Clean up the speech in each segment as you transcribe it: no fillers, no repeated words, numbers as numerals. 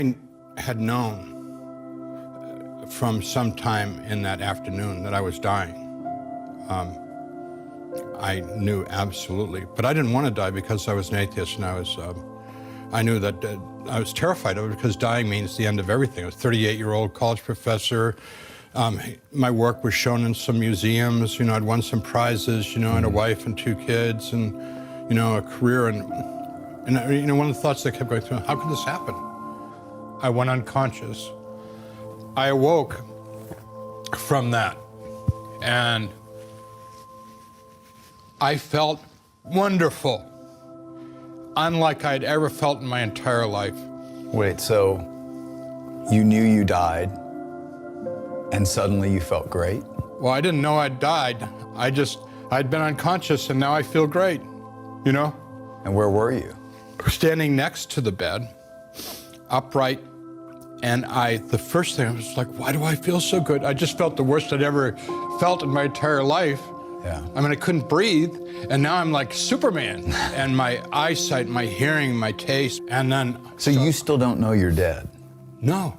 I had known from some time in that afternoon that I was dying. I knew absolutely, but I didn't want to die because I was an atheist, and I knew that I was terrified of it because dying means the end of everything. I was a 38-year-old college professor. My work was shown in some museums. You know, I'd won some prizes. You know, I had a wife and 2 kids, and you know, a career. And you know, one of the thoughts that kept going through: how could this happen? I went unconscious. I awoke from that, and I felt wonderful, unlike I'd ever felt in my entire life. Wait, so you knew you died, and suddenly you felt great? Well, I didn't know I'd died. I'd been unconscious, and now I feel great, you know? And where were you? Standing next to the bed, upright, and the first thing I was like, why do I feel so good? I just felt the worst I'd ever felt in my entire life. Yeah. I mean, I couldn't breathe, and now I'm like Superman. And my eyesight, my hearing, my taste, and then... So you still don't know you're dead? No.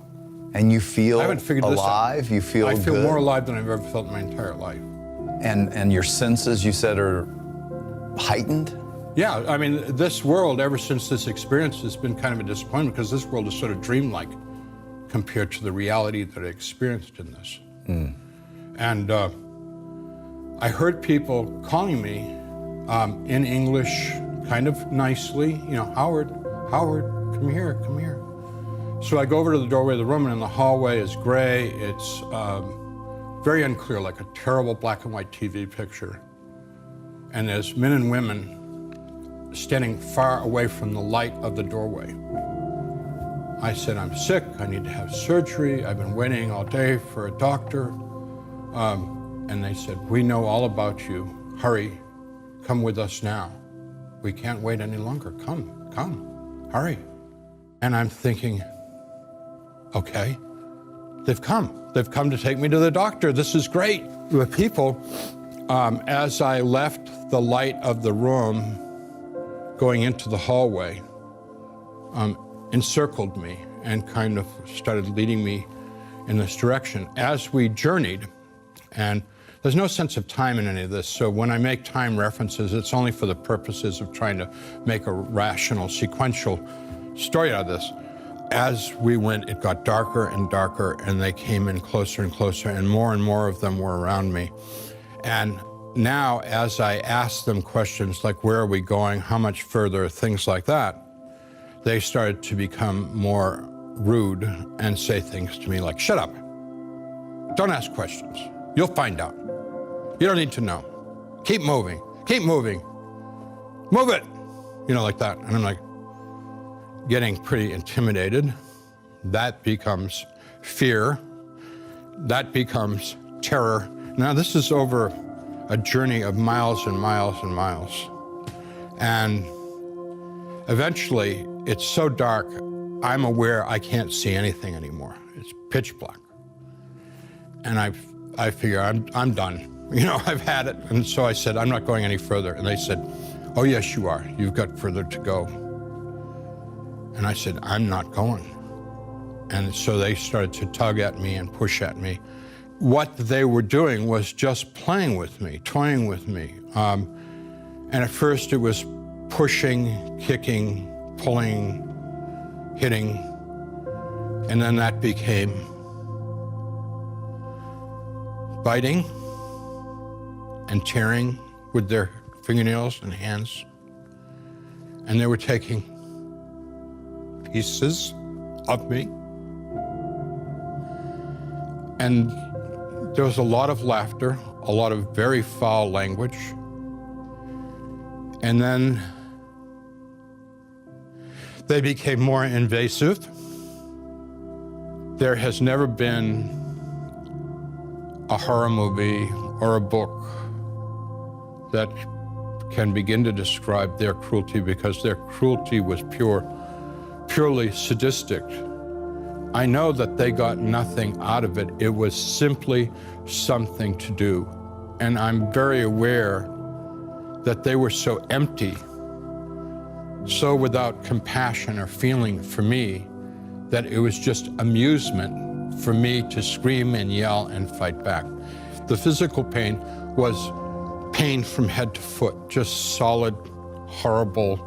And you feel I haven't figured this out. alive? You feel I feel good? more alive than I've ever felt in my entire life. And your senses, you said, are heightened? Yeah, I mean, this world, ever since this experience, has been kind of a disappointment because this world is sort of dreamlike compared to the reality that I experienced in this. And I heard people calling me in English, kind of nicely, you know, Howard, come here, come here. So I go over to the doorway of the room, and in the hallway is gray. It's very unclear, like a terrible black and white TV picture. And there's men and women standing far away from the light of the doorway. I said, I'm sick, I need to have surgery. I've been waiting all day for a doctor. And they said, we know all about you. Hurry, come with us now. We can't wait any longer. Come, hurry. And I'm thinking, okay, they've come. They've come to take me to the doctor. This is great. The people, as I left the light of the room, going into the hallway, encircled me and kind of started leading me in this direction. As we journeyed, and there's no sense of time in any of this, so when I make time references, it's only for the purposes of trying to make a rational, sequential story out of this. As we went, it got darker and darker, and they came in closer and closer, and more of them were around me. And now, as I asked them questions like, where are we going, how much further, things like that, they started to become more rude and say things to me like, shut up, don't ask questions, you'll find out. You don't need to know. Keep moving, move it, you know, like that. And I'm like, getting pretty intimidated. That becomes fear. That becomes terror. Now this is over a journey of miles and miles and miles. And eventually it's so dark, I'm aware I can't see anything anymore. It's pitch black. And I figure I'm done. You know, I've had it. And so I said, I'm not going any further. And they said, oh yes, you are. You've got further to go. And I said, I'm not going. And so they started to tug at me and push at me. What they were doing was just playing with me, toying with me. And at first it was pushing, kicking, pulling, hitting, and then that became biting and tearing with their fingernails and hands. And they were taking pieces of me. And there was a lot of laughter, a lot of very foul language. And then they became more invasive. There has never been a horror movie or a book that can begin to describe their cruelty, because their cruelty was purely sadistic. I know that they got nothing out of it. It was simply something to do. And I'm very aware that they were so empty, so without compassion or feeling for me, that it was just amusement for me to scream and yell and fight back. The physical pain was pain from head to foot, just solid, horrible,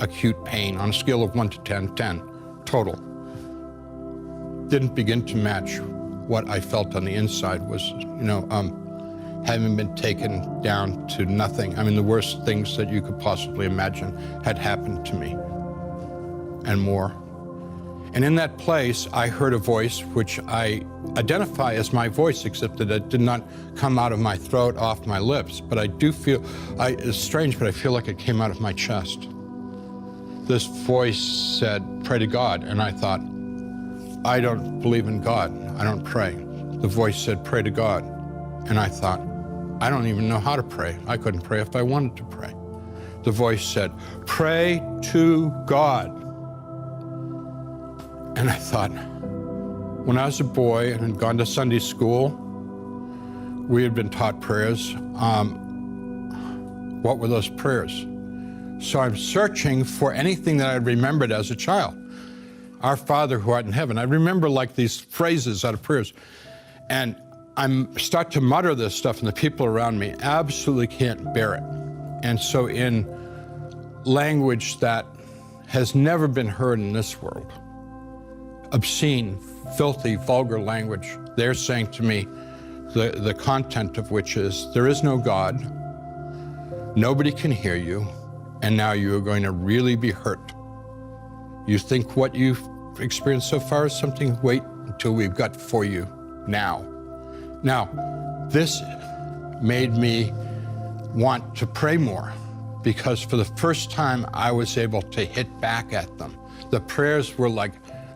acute pain on a scale of 1 to 10, 10 total. Didn't begin to match what I felt on the inside was, having been taken down to nothing. I mean, the worst things that you could possibly imagine had happened to me and more. And in that place, I heard a voice which I identify as my voice, except that it did not come out of my throat, off my lips. But I do feel, it's strange, but I feel like it came out of my chest. This voice said, "Pray to God." And I thought, I don't believe in God. I don't pray. The voice said, "Pray to God." And I thought, I don't even know how to pray. I couldn't pray if I wanted to pray. The voice said, "Pray to God." And I thought, when I was a boy and had gone to Sunday school, we had been taught prayers. What were those prayers? So I'm searching for anything that I remembered as a child. Our Father who art in heaven. I remember like these phrases out of prayers. And I start to mutter this stuff, and the people around me absolutely can't bear it. And so in language that has never been heard in this world, obscene, filthy, vulgar language, they're saying to me, the content of which is, there is no God, nobody can hear you, and now you are going to really be hurt. You think what you've experienced so far is something? Wait until we've got for you now. Now, this made me want to pray more, because for the first time I was able to hit back at them. The prayers were like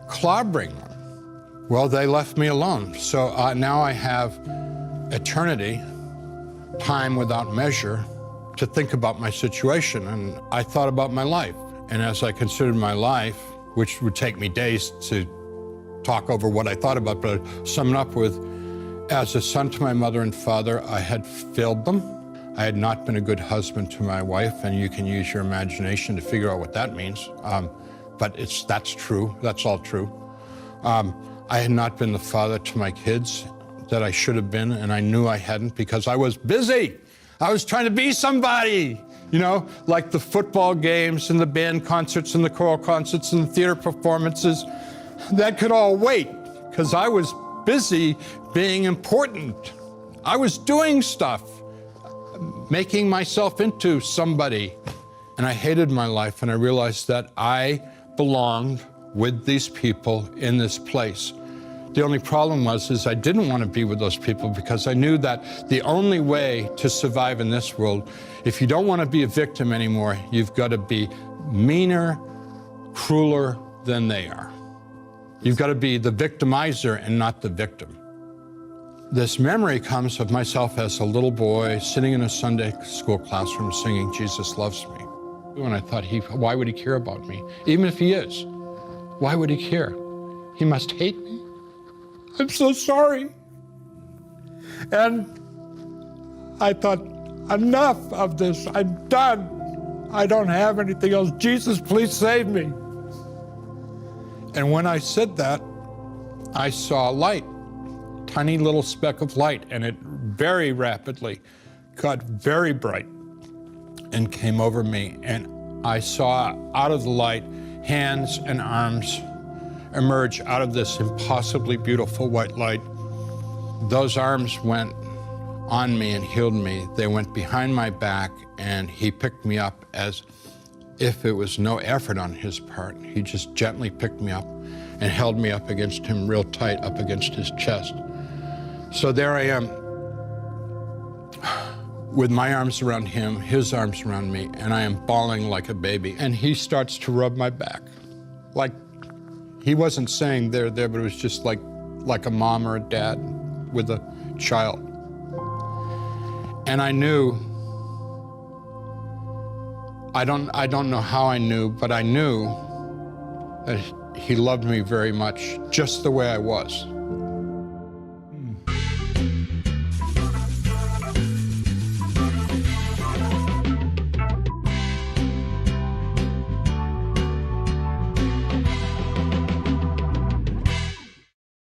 clobbering them. Well, they left me alone. So now I have eternity, time without measure, to think about my situation. And I thought about my life. And as I considered my life, which would take me days to talk over what I thought about, but I'd sum it up with, as a son to my mother and father, I had failed them. I had not been a good husband to my wife, and you can use your imagination to figure out what that means. But that's true, that's all true. I had not been the father to my kids that I should have been, and I knew I hadn't because I was busy. I was trying to be somebody, like the football games and the band concerts and the choral concerts and the theater performances. That could all wait, because I was busy being important. I was doing stuff, making myself into somebody. And I hated my life, and I realized that I belonged with these people in this place. The only problem was I didn't want to be with those people, because I knew that the only way to survive in this world, if you don't want to be a victim anymore, you've got to be meaner, crueler than they are. You've got to be the victimizer and not the victim. This memory comes of myself as a little boy sitting in a Sunday school classroom singing "Jesus Loves Me." And I thought, why would he care about me? Even if he is, why would he care? He must hate me. I'm so sorry. And I thought, enough of this. I'm done. I don't have anything else. Jesus, please save me. And when I said that, I saw light, tiny little speck of light, and it very rapidly got very bright and came over me. And I saw out of the light hands and arms emerge out of this impossibly beautiful white light. Those arms went on me and healed me. They went behind my back, and he picked me up as if it was no effort on his part. He just gently picked me up and held me up against him real tight, up against his chest. So there I am with my arms around him, his arms around me, and I am bawling like a baby. And he starts to rub my back. Like, he wasn't saying there, but it was just like a mom or a dad with a child. And I knew, I don't know how I knew, but I knew that he loved me very much, just the way I was.